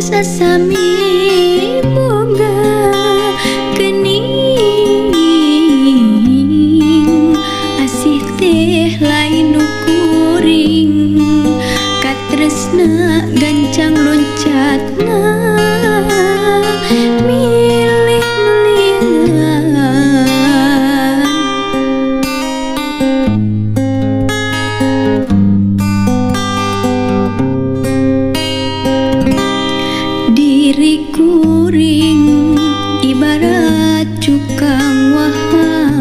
sasami boga kening asih teh lain nu kuring katresna gancang loncatna milih nulian diri kuring ibarat cukang wahangan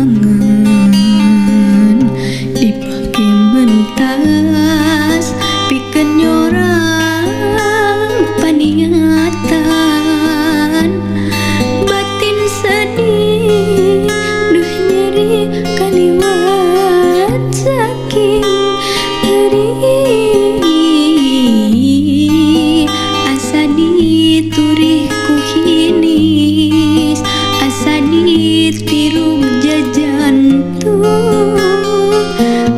dipake mentas pikeun nyorang paniatan batin sedih duh nyeri kaliwat saking perih asa diturih ku hinis asa ditiru jajantung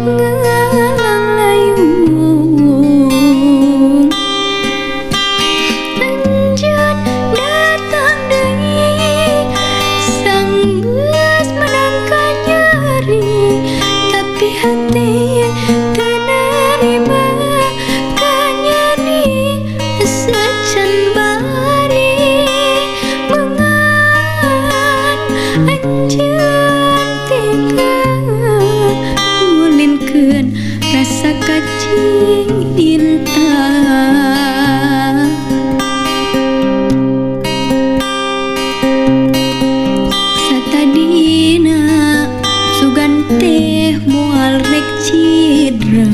ngalang layung anjeun datang deui sanggeus menangka nyeri tapi hati teu narima ka nyeri secan bari mengan anjeun tega ngulinkeun rasa kacinta satadina sugan teh moal rek cidra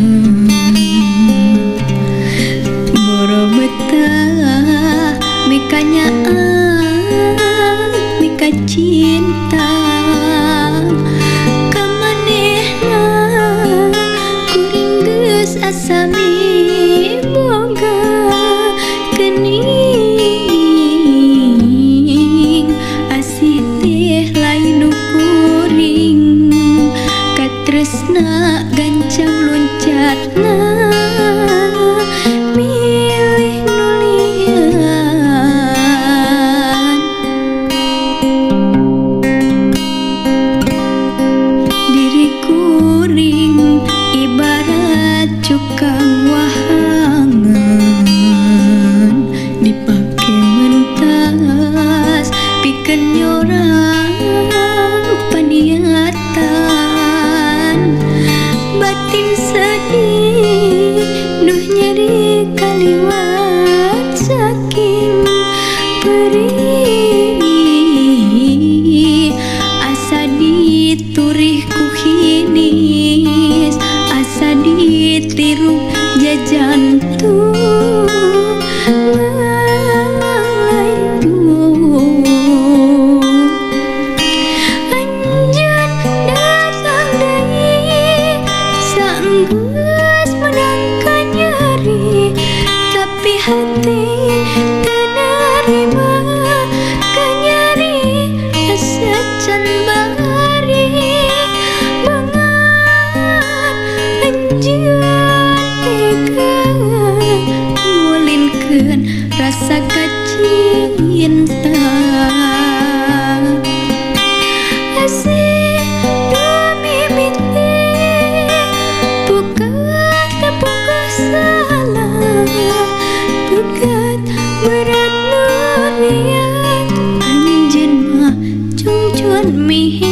boro betah mika nyaang mika cinta kamanehna kuring geus asami boga kening asih teh lain nu kuring katresna gancang loncatna milih nulian diri kuring ibarat cukang wahangan dipake mentas pikeun nyorang paniatan batin sedih duh nyeri kaliwat saking perih asa diturih ku hinis asa ditiru jajantung ngalang layung anjeun datang deui sanggeus menangka nyeri tapi hati teu narima ka nyeri secan bari mengan anjeun tega ngulinkeun rasa kacinta asih mimiti pukat pukat salah pukat berat nu niat anjeun mah cungcuan mih